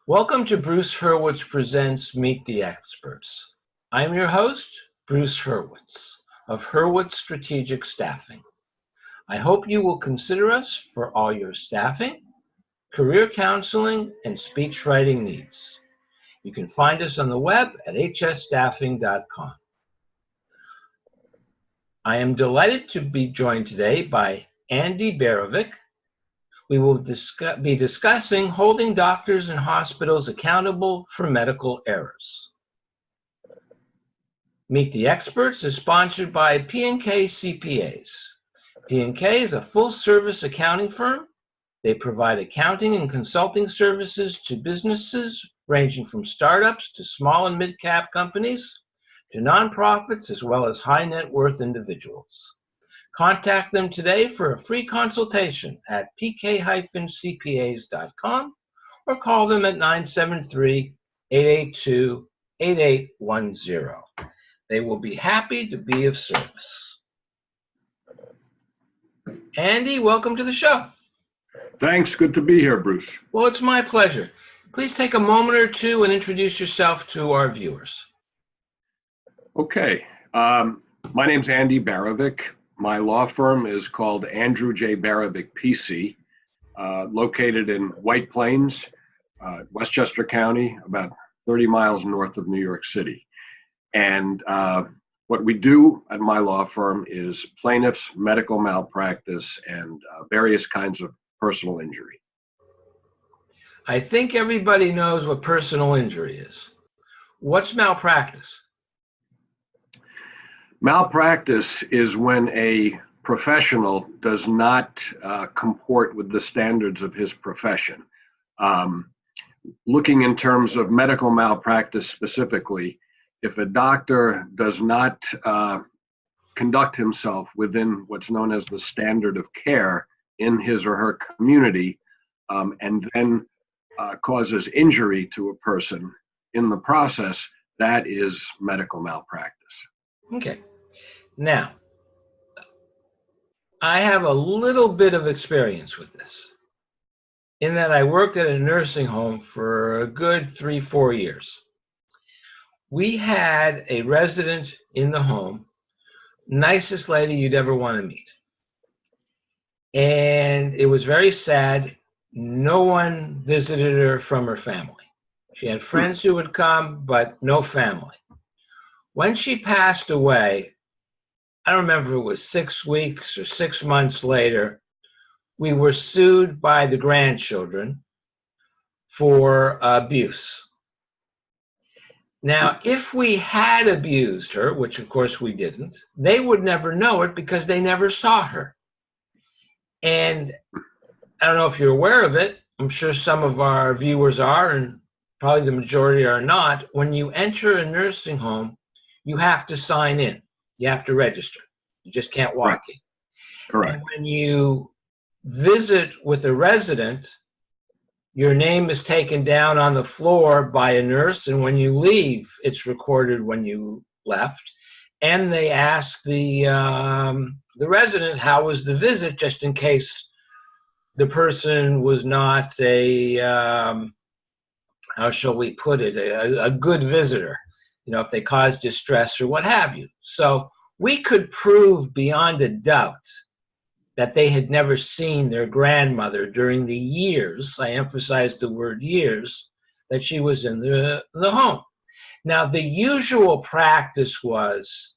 Welcome to Bruce Hurwitz Presents Meet the Experts. I'm your host, Bruce Hurwitz of Hurwitz Strategic Staffing. I hope you will consider us for all your staffing, career counseling, and speech writing needs. You can find us on the web at hsstaffing.com. I am delighted to be joined today by Andy Barovick. We will be discussing holding doctors and hospitals accountable for medical errors. Meet the Experts is sponsored by P&K CPAs. P&K is a full-service accounting firm. They provide accounting and consulting services to businesses ranging from startups to small and mid-cap companies to nonprofits as well as high-net-worth individuals. Contact them today for a free consultation at pk-cpas.com or call them at 973-882-8810. They will be happy to be of service. Andy, welcome to the show. Thanks. Good to be here, Bruce. Well, it's my pleasure. Please take a moment or two and introduce yourself to our viewers. Okay. My name's Andy Barovick. My law firm is called Andrew Barovick P.C., located in White Plains, Westchester County, about 30 miles north of New York City. And what we do at my law firm is plaintiffs' medical malpractice and various kinds of personal injury. I think everybody knows what personal injury is. What's malpractice? Malpractice is when a professional does not comport with the standards of his profession. Looking in terms of medical malpractice specifically, if a doctor does not conduct himself within what's known as the standard of care in his or her community, and then causes injury to a person in the process, that is medical malpractice. Okay. Now, I have a little bit of experience with this, in that I worked at a nursing home for a good 3-4 years. We had a resident in the home, nicest lady you'd ever want to meet. And it was very sad. No one visited her from her family. She had friends who would come, but no family. When she passed away, I don't remember if it was 6 weeks or 6 months later, we were sued by the grandchildren for abuse. Now, if we had abused her, which of course we didn't, they would never know it because they never saw her. And I don't know if you're aware of it. I'm sure some of our viewers are, and probably the majority are not. When you enter a nursing home, you have to sign in. You have to register. You just can't walk in. Correct. And when you visit with a resident, your name is taken down on the floor by a nurse, and when you leave, it's recorded when you left. And they ask the resident, how was the visit, just in case the person was not a, how shall we put it, a good visitor. You know, if they caused distress or what have you. So we could prove beyond a doubt that they had never seen their grandmother during the years, I emphasize the word years, that she was in the home. Now, the usual practice was,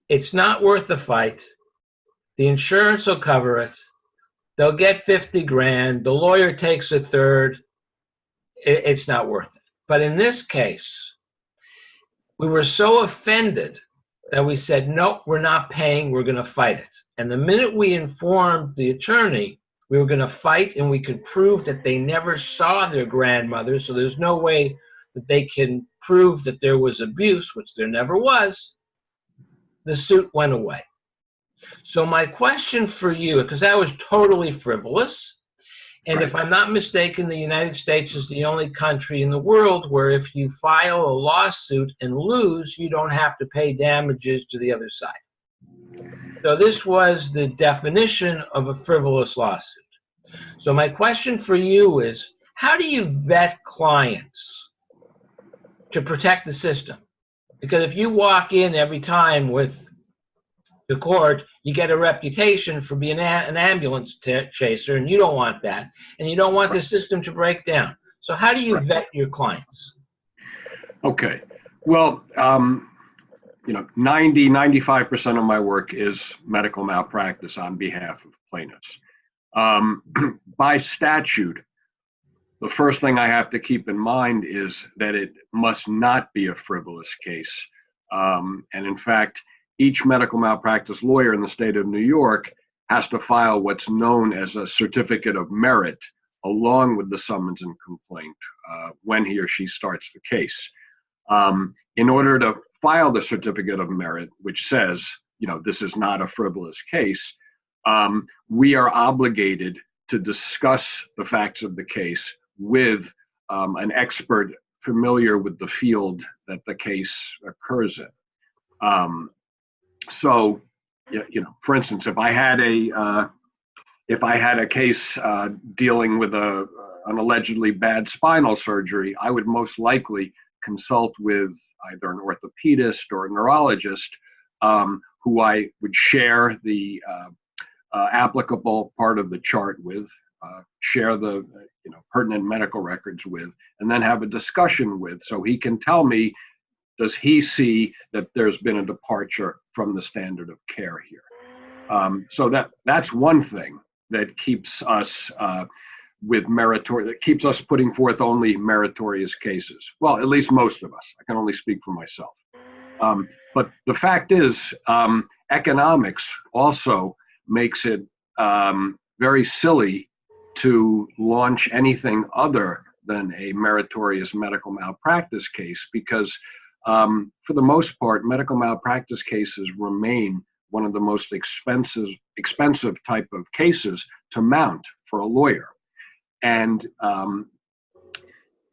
it's not worth the fight. The insurance will cover it. They'll get 50 grand. The lawyer takes a third. It's not worth it. But in this case, we were so offended that we said, no, we're not paying, we're going to fight it. And the minute we informed the attorney we were going to fight and we could prove that they never saw their grandmother, so there's no way that they can prove that there was abuse, which there never was, the suit went away. So my question for you, because that was totally frivolous, and if I'm not mistaken, the United States is the only country in the world where if you file a lawsuit and lose, you don't have to pay damages to the other side. So this was the definition of a frivolous lawsuit. So my question for you is, how do you vet clients to protect the system? Because if you walk in every time with the court, you get a reputation for being an ambulance chaser, and you don't want that, and you don't want the system to break down. So how do you vet your clients? Okay. Well, 95% of my work is medical malpractice on behalf of plaintiffs. By statute, the first thing I have to keep in mind is that it must not be a frivolous case. And in fact, each medical malpractice lawyer in the state of New York has to file what's known as a certificate of merit along with the summons and complaint when he or she starts the case. In order to file the certificate of merit, which says, this is not a frivolous case, we are obligated to discuss the facts of the case with an expert familiar with the field that the case occurs in. So, for instance, if I had a case dealing with an allegedly bad spinal surgery, I would most likely consult with either an orthopedist or a neurologist who I would share the applicable part of the chart with, share the pertinent medical records with, and then have a discussion with, so he can tell me, does he see that there's been a departure from the standard of care here? So that's one thing that keeps us that keeps us putting forth only meritorious cases. Well, at least most of us. I can only speak for myself. But the fact is, economics also makes it very silly to launch anything other than a meritorious medical malpractice case, because for the most part, medical malpractice cases remain one of the most expensive type of cases to mount for a lawyer. And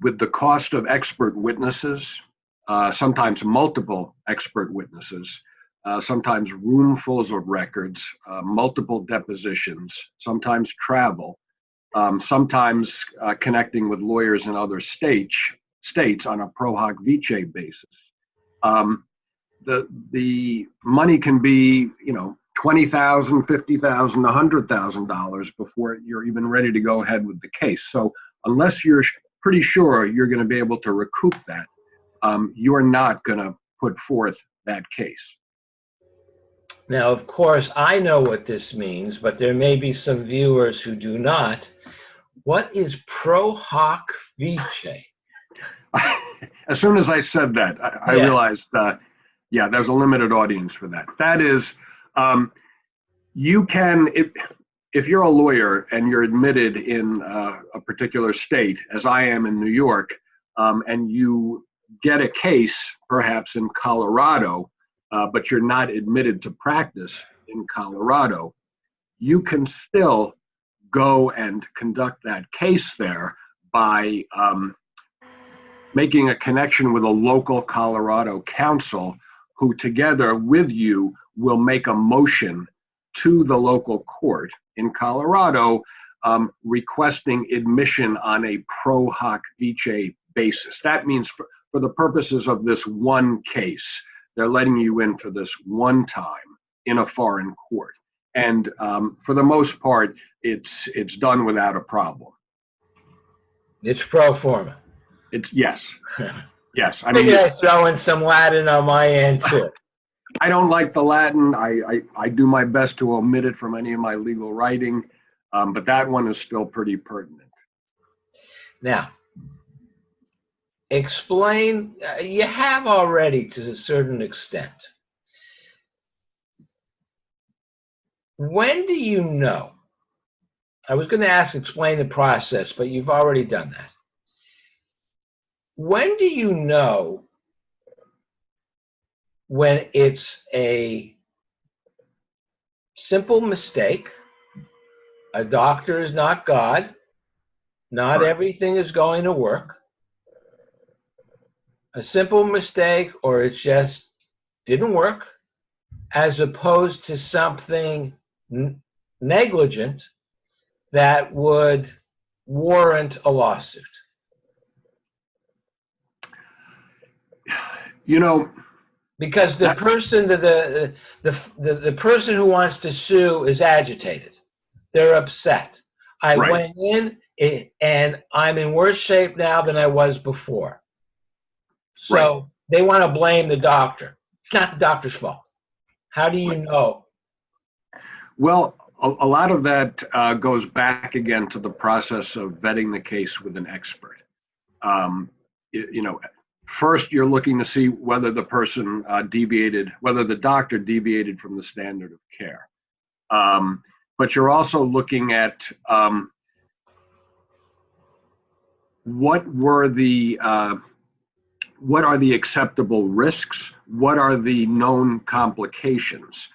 with the cost of expert witnesses, sometimes multiple expert witnesses, sometimes roomfuls of records, multiple depositions, sometimes travel, sometimes connecting with lawyers in other states on a pro hoc vice basis. The money can be, $20,000, $50,000, $100,000 before you're even ready to go ahead with the case. So unless you're pretty sure you're going to be able to recoup that, you're not going to put forth that case. Now, of course, I know what this means, but there may be some viewers who do not. What is pro hoc vice? As soon as I said that, I realized, there's a limited audience for that. That is, you can, if you're a lawyer and you're admitted in a particular state, as I am in New York, and you get a case perhaps in Colorado, but you're not admitted to practice in Colorado, you can still go and conduct that case there by making a connection with a local Colorado counsel who together with you will make a motion to the local court in Colorado requesting admission on a pro hoc vice basis. That means for the purposes of this one case, they're letting you in for this one time in a foreign court. And for the most part, it's done without a problem. It's pro forma. Yes. Yes. I Maybe I throw in some Latin on my end too. I don't like the Latin. I do my best to omit it from any of my legal writing, but that one is still pretty pertinent. Now, explain, you have already to a certain extent. When do you know? I was going to ask, explain the process, but you've already done that. When do you know when it's a simple mistake? A doctor is not God. Not everything is going to work. A simple mistake, or it just didn't work, as opposed to something negligent that would warrant a lawsuit? You know, Because the person, the person who wants to sue is agitated. They're upset. I right. went in and I'm in worse shape now than I was before. So Right. they want to blame the doctor. It's not the doctor's fault. How do you know? Well, a lot of that goes back again to the process of vetting the case with an expert. You know, first you're looking to see whether the person whether the doctor deviated from the standard of care. But you're also looking at what are the acceptable risks? What are the known complications?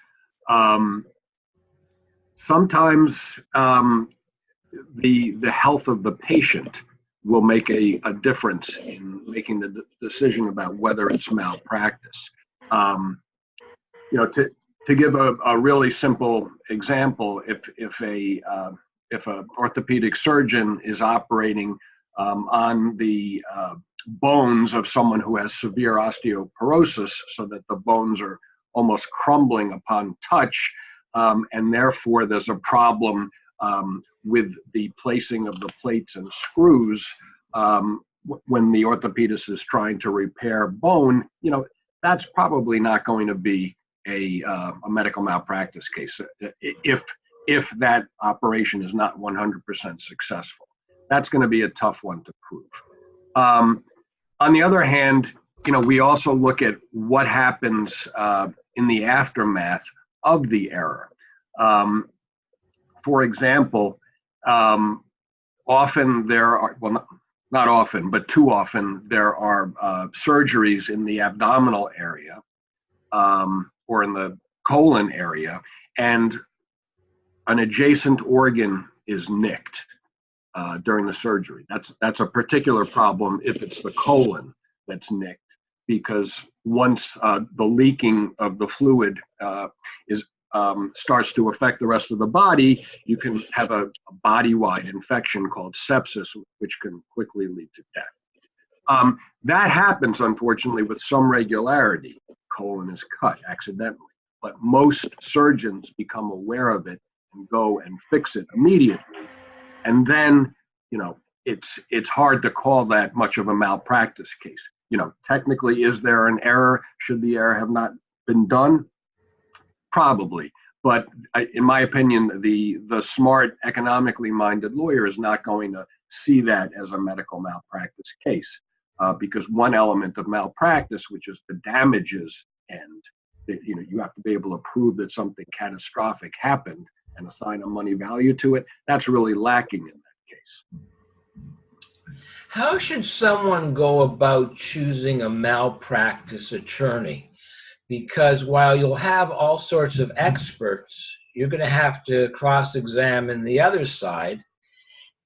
Sometimes the health of the patient will make a difference in making the decision about whether it's malpractice. You know, to give a really simple example, if a orthopedic surgeon is operating on the bones of someone who has severe osteoporosis, so that the bones are almost crumbling upon touch, and therefore there's a problem with the placing of the plates and screws when the orthopedist is trying to repair bone, you know, that's probably not going to be a medical malpractice case if that operation is not 100% successful. That's going to be a tough one to prove. On the other hand, you know, we also look at what happens in the aftermath of the error. For example, often there are, well, not often, but too often, there are surgeries in the abdominal area or in the colon area, and an adjacent organ is nicked during the surgery. That's a particular problem if it's the colon that's nicked, because once the leaking of the fluid starts to affect the rest of the body, you can have a body-wide infection called sepsis, which can quickly lead to death. That happens, unfortunately, with some regularity. Colon is cut accidentally, but most surgeons become aware of it and go and fix it immediately. And then, you know, it's hard to call that much of a malpractice case. You know, technically, is there an error? Should the error have not been done? Probably. But in my opinion, the smart, economically minded lawyer is not going to see that as a medical malpractice case, because one element of malpractice, which is the damages end, that, you know, you have to be able to prove that something catastrophic happened and assign a money value to it. That's really lacking in that case. How should someone go about choosing a malpractice attorney? Because while you'll have all sorts of experts, you're going to have to cross-examine the other side.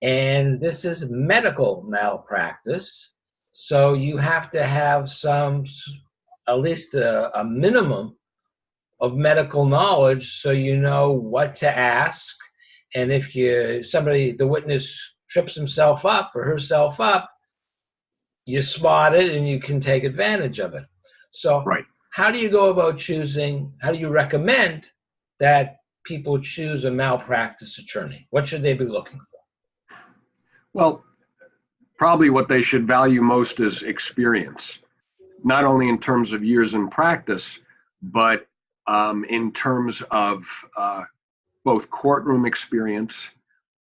And this is medical malpractice. So you have to have at least a minimum of medical knowledge, so you know what to ask. And if the witness trips himself up or herself up, you spot it and you can take advantage of it. So right. How do you go about choosing, how do you recommend that people choose a malpractice attorney? What should they be looking for? Well, probably what they should value most is experience, not only in terms of years in practice, but in terms of both courtroom experience,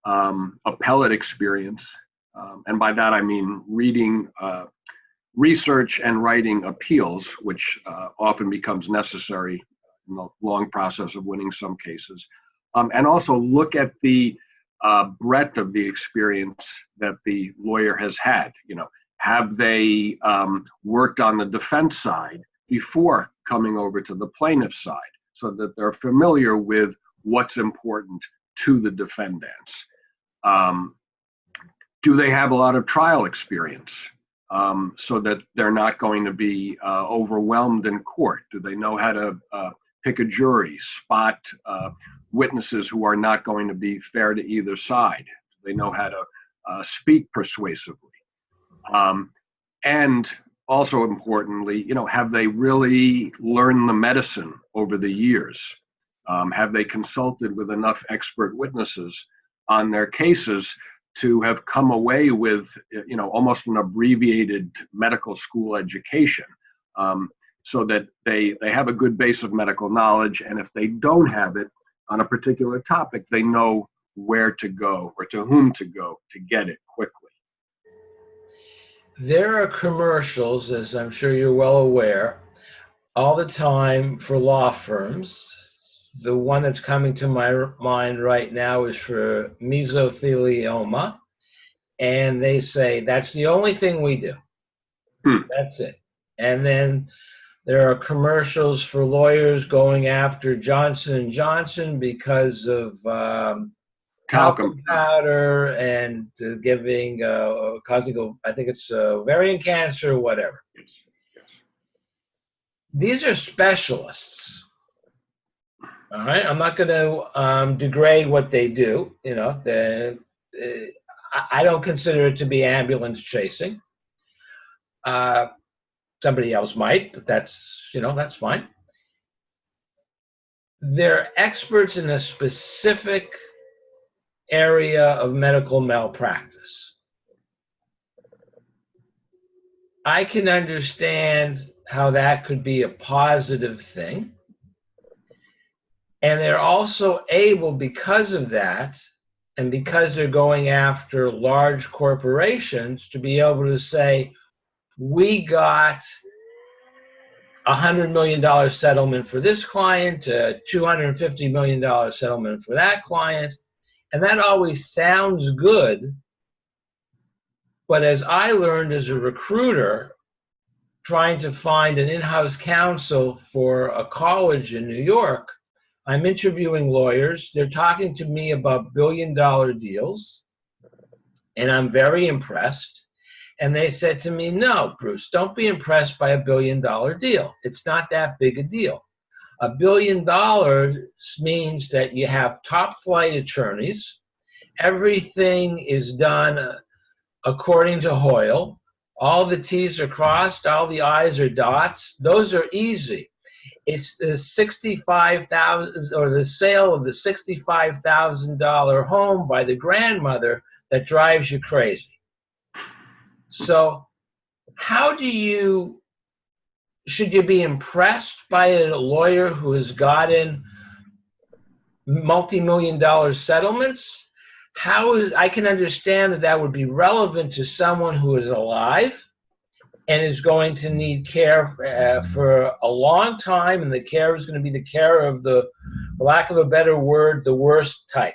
appellate experience, and by that I mean reading research and writing appeals, which often becomes necessary in the long process of winning some cases, and also look at the breadth of the experience that the lawyer has had. You know, have they worked on the defense side before coming over to the plaintiff side, so that they're familiar with what's important to the defendants? Do they have a lot of trial experience? So that they're not going to be overwhelmed in court? Do they know how to pick a jury, spot witnesses who are not going to be fair to either side? Do they know how to speak persuasively. And also importantly, have they really learned the medicine over the years? Have they consulted with enough expert witnesses on their cases to have come away with, almost an abbreviated medical school education, so that they have a good base of medical knowledge, and if they don't have it on a particular topic, they know where to go or to whom to go to get it quickly. There are commercials, as I'm sure you're well aware, all the time for law firms. The one that's coming to my mind right now is for mesothelioma. And they say, that's the only thing we do. That's it. And then there are commercials for lawyers going after Johnson & Johnson because of talcum powder and giving, causing, I think it's ovarian cancer or whatever. Yes. These are specialists. All right, I'm not going to degrade what they do. I don't consider it to be ambulance chasing. Somebody else might, but that's fine. They're experts in a specific area of medical malpractice. I can understand how that could be a positive thing. And they're also able, because of that, and because they're going after large corporations, to be able to say, we got a $100 million settlement for this client, a $250 million settlement for that client. And that always sounds good. But as I learned as a recruiter, trying to find an in-house counsel for a college in New York, I'm interviewing lawyers. They're talking to me about billion-dollar deals, and I'm very impressed. And they said to me, no, Bruce, don't be impressed by a billion-dollar deal. It's not that big a deal. $1 billion means that you have top-flight attorneys. Everything is done according to Hoyle. All the T's are crossed, all the I's are dots. Those are easy. It's the $65,000 or the sale of the $65,000 home by the grandmother that drives you crazy. So should you be impressed by a lawyer who has gotten multi-million-dollar settlements? I can understand that would be relevant to someone who is alive and is going to need care for a long time, and the care is going to be the care of the, for lack of a better word, the worst type.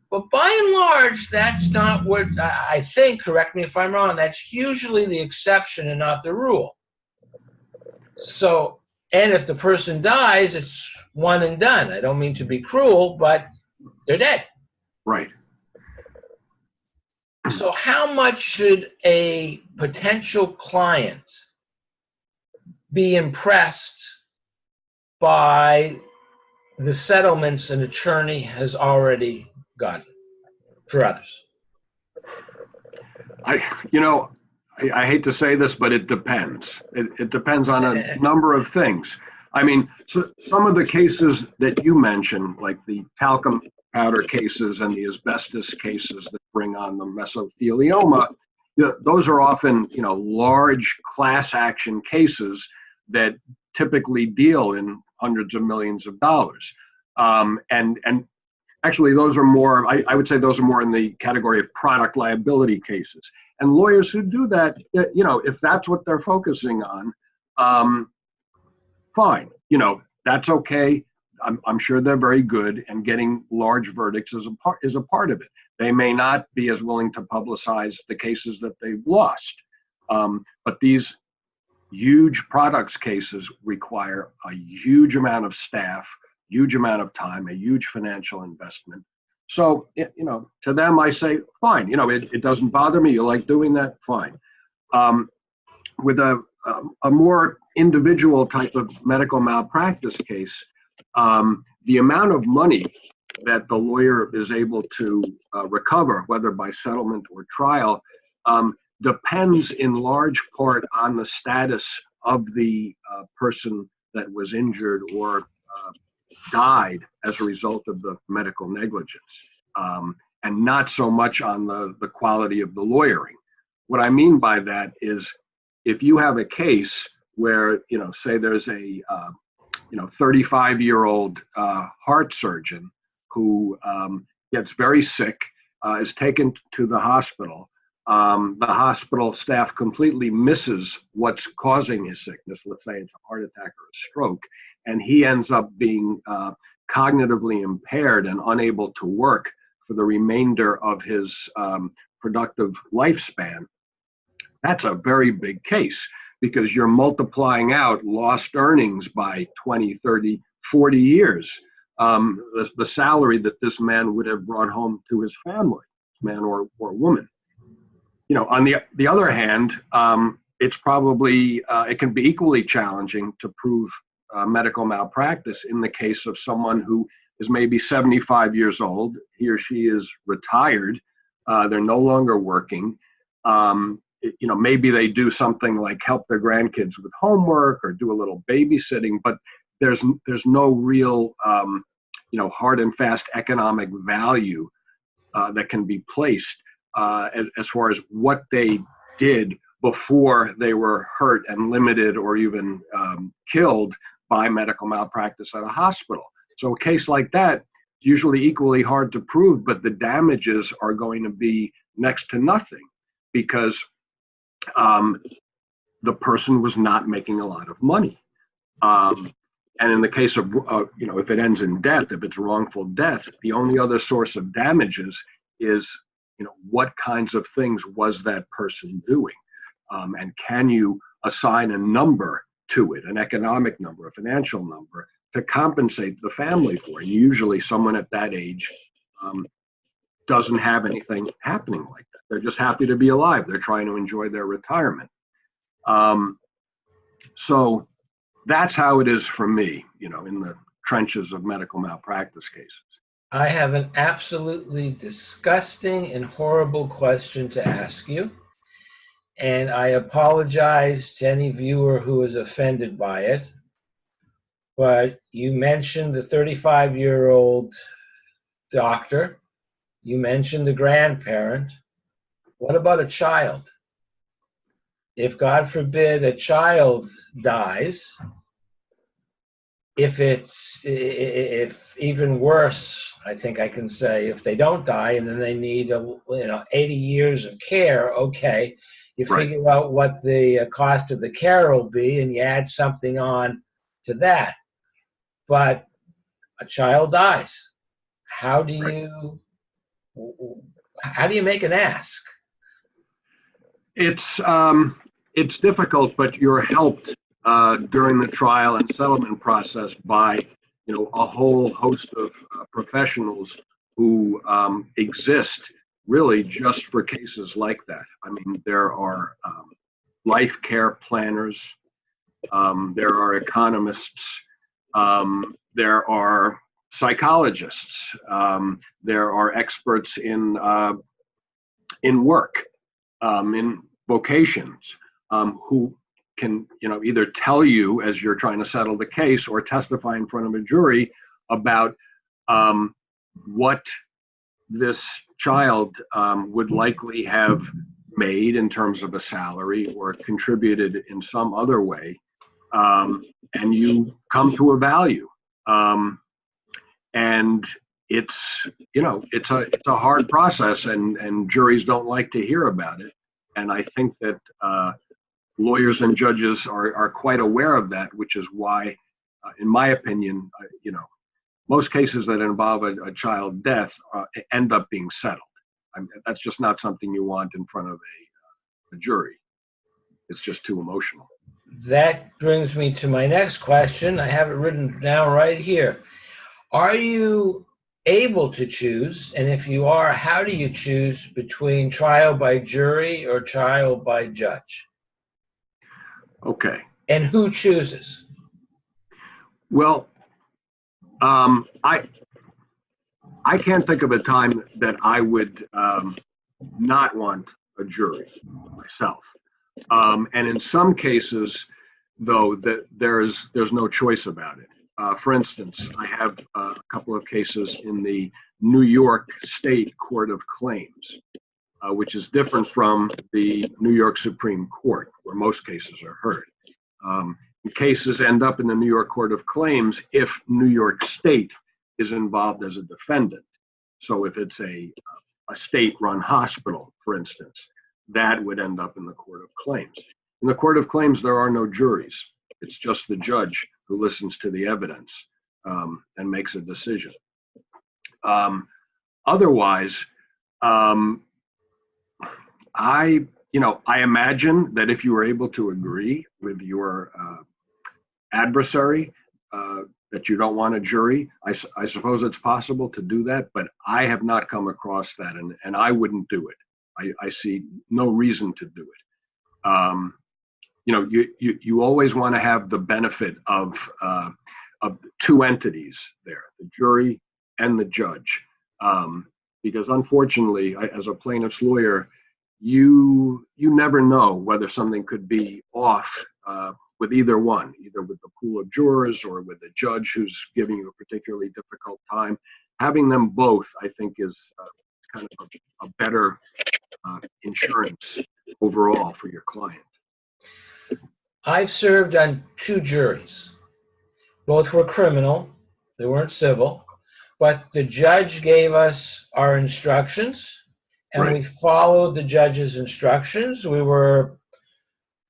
But by and large, that's not what I think, correct me if I'm wrong, that's usually the exception and not the rule. So, and if the person dies, it's one and done. I don't mean to be cruel, but they're dead. Right. So how much should a potential client be impressed by the settlements an attorney has already gotten for others? I hate to say this, but it depends. It depends on a number of things. I mean, so some of the cases that you mentioned, like the talcum powder cases and the asbestos cases that bring on the mesothelioma, those are often, large class action cases that typically deal in hundreds of millions of dollars. And actually, those are more, I would say those are more in the category of product liability cases. And lawyers who do that, if that's what they're focusing on, fine, that's okay. I'm sure they're very good, and getting large verdicts is a part of it. They may not be as willing to publicize the cases that they've lost, but these huge products cases require a huge amount of staff, huge amount of time, a huge financial investment. So, to them, I say, fine. It doesn't bother me. You like doing that? Fine. With a more individual type of medical malpractice case, the amount of money that the lawyer is able to recover, whether by settlement or trial, depends in large part on the status of the person that was injured or died as a result of the medical negligence, and not so much on the quality of the lawyering. What I mean by that is, if you have a case where, say there's a 35-year-old heart surgeon who gets very sick, is taken to the hospital. The hospital staff completely misses what's causing his sickness. Let's say it's a heart attack or a stroke, and he ends up being cognitively impaired and unable to work for the remainder of his productive lifespan. That's a very big case, because you're multiplying out lost earnings by 20, 30, 40 years. The salary that this man would have brought home to his family, man or woman. On the other hand, it's probably, it can be equally challenging to prove medical malpractice in the case of someone who is maybe 75 years old. He or she is retired. They're no longer working. Maybe they do something like help their grandkids with homework or do a little babysitting, but there's no real, hard and fast economic value that can be placed as far as what they did before they were hurt and limited or even killed by medical malpractice at a hospital. So a case like that is usually equally hard to prove, but the damages are going to be next to nothing, because the person was not making a lot of money. And in the case of, if it ends in death, if it's wrongful death, the only other source of damages is, what kinds of things was that person doing? And can you assign a number to it, an economic number, a financial number, to compensate the family for it? Usually someone at that age doesn't have anything happening like that. They're just happy to be alive. They're trying to enjoy their retirement. So that's how it is for me, in the trenches of medical malpractice cases. I have an absolutely disgusting and horrible question to ask you. And I apologize to any viewer who is offended by it. But you mentioned the 35-year-old doctor. You mentioned the grandparent. What about a child? If, God forbid, a child dies, if even worse, I think I can say, if they don't die and then they need 80 years of care, okay, you Right. figure out what the cost of the care will be and you add something on to that. But a child dies. How do you make an ask? It's difficult, but you're helped during the trial and settlement process by a whole host of professionals who exist really just for cases like that. I mean, there are life care planners, there are economists, there are psychologists, there are experts in work, in vocations, who can either tell you as you're trying to settle the case or testify in front of a jury about what this child would likely have made in terms of a salary or contributed in some other way, and you come to a value. And it's a hard process, and juries don't like to hear about it. And I think that lawyers and judges are quite aware of that, which is why, in my opinion, most cases that involve a child death end up being settled. I mean, that's just not something you want in front of a jury. It's just too emotional. That brings me to my next question. I have it written down right here. Are you able to choose, and if you are, how do you choose between trial by jury or trial by judge? Okay. And who chooses? Well, I can't think of a time that I would not want a jury myself. And in some cases, though, that there's no choice about it. For instance, I have a couple of cases in the New York State Court of Claims, which is different from the New York Supreme Court, where most cases are heard. Cases end up in the New York Court of Claims if New York State is involved as a defendant. So if it's a state-run hospital, for instance, that would end up in the Court of Claims. In the Court of Claims, there are no juries. It's just the judge who listens to the evidence and makes a decision. Otherwise, I imagine that if you were able to agree with your adversary that you don't want a jury, I suppose it's possible to do that, but I have not come across that, and I wouldn't do it. I see no reason to do it. You always want to have the benefit of two entities there, the jury and the judge, because unfortunately, as a plaintiff's lawyer, you never know whether something could be off with either one, either with the pool of jurors or with the judge who's giving you a particularly difficult time. Having them both, I think, is kind of a better insurance overall for your client. I've served on 2 juries. Both were criminal. They weren't civil. But the judge gave us our instructions, and we followed the judge's instructions. We were,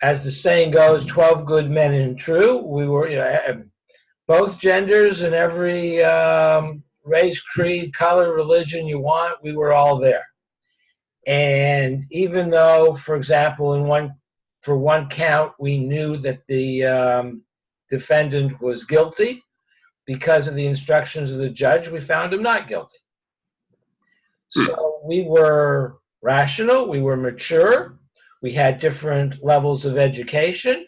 as the saying goes, 12 good men and true. We were both genders and every race, creed, color, religion you want, we were all there. And even though, for example, for one count, we knew that the defendant was guilty, because of the instructions of the judge, we found him not guilty. So we were rational, we were mature, we had different levels of education.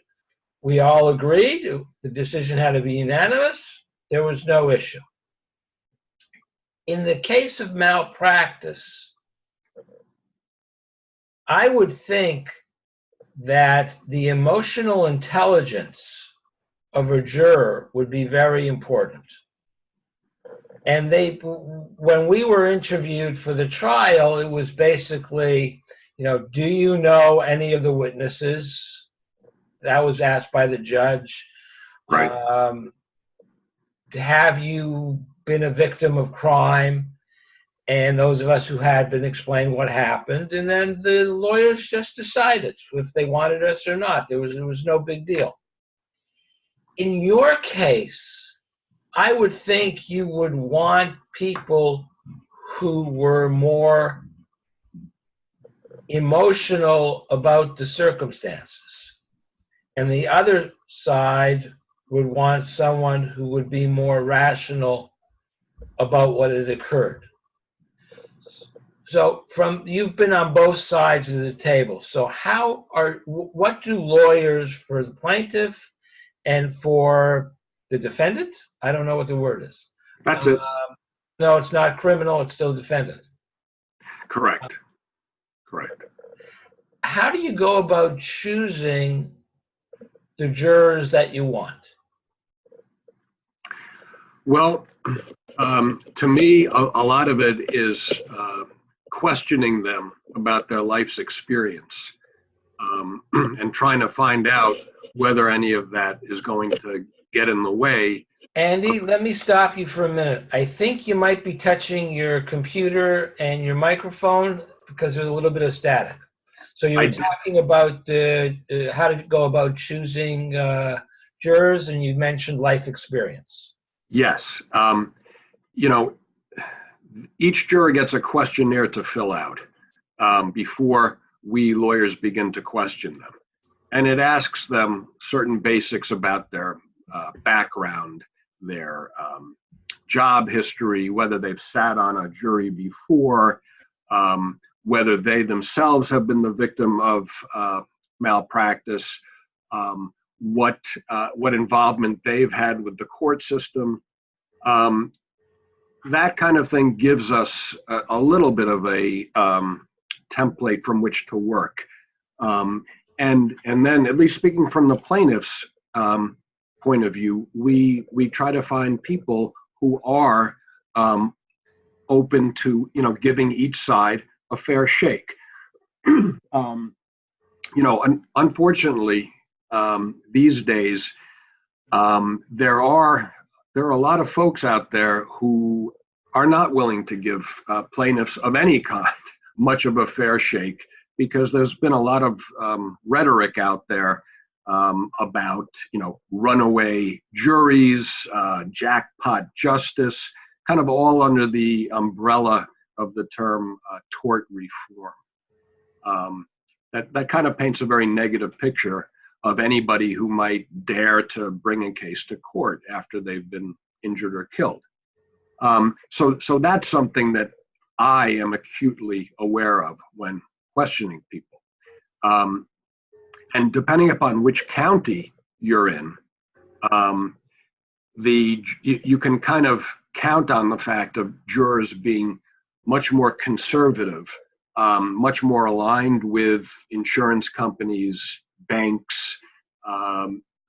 We all agreed the decision had to be unanimous. There was no issue. In the case of malpractice, I would think that the emotional intelligence of a juror would be very important. And when we were interviewed for the trial, it was basically, do you know any of the witnesses? That was asked by the judge. Right. Have you been a victim of crime? And those of us who had been explained what happened. And then the lawyers just decided if they wanted us or not. There was no big deal. In your case, I would think you would want people who were more emotional about the circumstances. And the other side would want someone who would be more rational about what had occurred. So you've been on both sides of the table. So what do lawyers for the plaintiff and for the defendant? I don't know what the word is. That's it. No, it's not criminal. It's still defendant. Correct. How do you go about choosing the jurors that you want? Well, to me, a lot of it is questioning them about their life's experience and trying to find out whether any of that is going to get in the way. Andy, let me stop you for a minute. I think you might be touching your computer and your microphone because there's a little bit of static. So you were talking about how to go about choosing jurors, and you mentioned life experience. Yes. Each juror gets a questionnaire to fill out before we lawyers begin to question them. And it asks them certain basics about their background, their job history, whether they've sat on a jury before, whether they themselves have been the victim of malpractice, what involvement they've had with the court system. that kind of thing gives us a little bit of a template from which to work. And then, at least speaking from the plaintiff's point of view, we try to find people who are open to, giving each side a fair shake. Unfortunately, these days, there are a lot of folks out there who are not willing to give plaintiffs of any kind much of a fair shake, because there's been a lot of rhetoric out there about, runaway juries, jackpot justice, kind of all under the umbrella of the term tort reform. That kind of paints a very negative picture of anybody who might dare to bring a case to court after they've been injured or killed. So that's something that I am acutely aware of when questioning people. And depending upon which county you're in, you can kind of count on the fact of jurors being much more conservative, much more aligned with insurance companies, banks,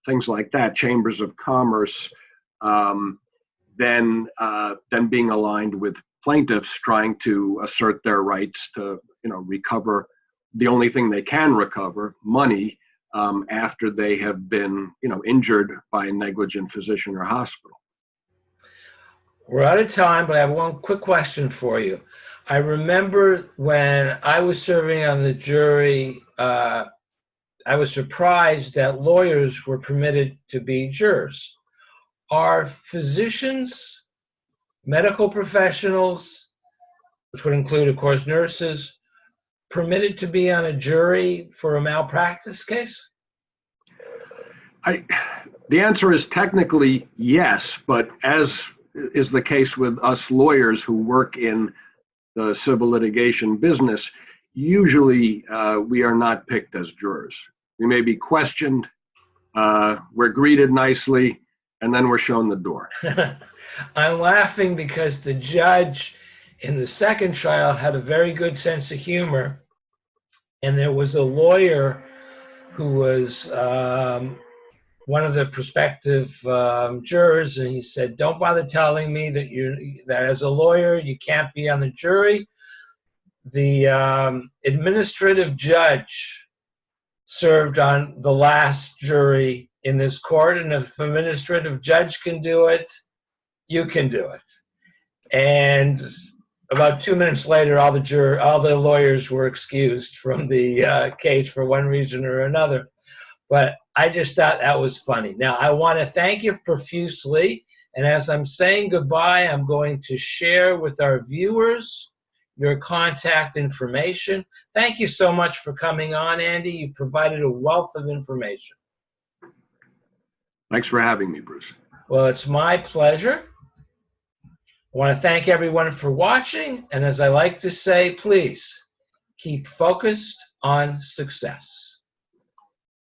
things like that, chambers of commerce, than being aligned with plaintiffs trying to assert their rights to, recover the only thing they can recover, money, after they have been, injured by a negligent physician or hospital. We're out of time, but I have one quick question for you. I remember when I was serving on the jury, I was surprised that lawyers were permitted to be jurors. Are physicians, medical professionals, which would include, of course, nurses, permitted to be on a jury for a malpractice case? The answer is technically yes, but as is the case with us lawyers who work in the civil litigation business, usually we are not picked as jurors. We may be questioned, we're greeted nicely, and then we're shown the door. I'm laughing because the judge in the second trial had a very good sense of humor, and there was a lawyer who was one of the prospective jurors, and he said, "Don't bother telling me that as a lawyer you can't be on the jury. The administrative judge served on the last jury in this court, and if an administrative judge can do it, you can do it." And about 2 minutes later, all the lawyers were excused from the case for one reason or another. But I just thought that was funny. Now, I want to thank you profusely. And as I'm saying goodbye, I'm going to share with our viewers your contact information. Thank you so much for coming on, Andy. You've provided a wealth of information. Thanks for having me, Bruce. Well, it's my pleasure. I want to thank everyone for watching. And as I like to say, please keep focused on success.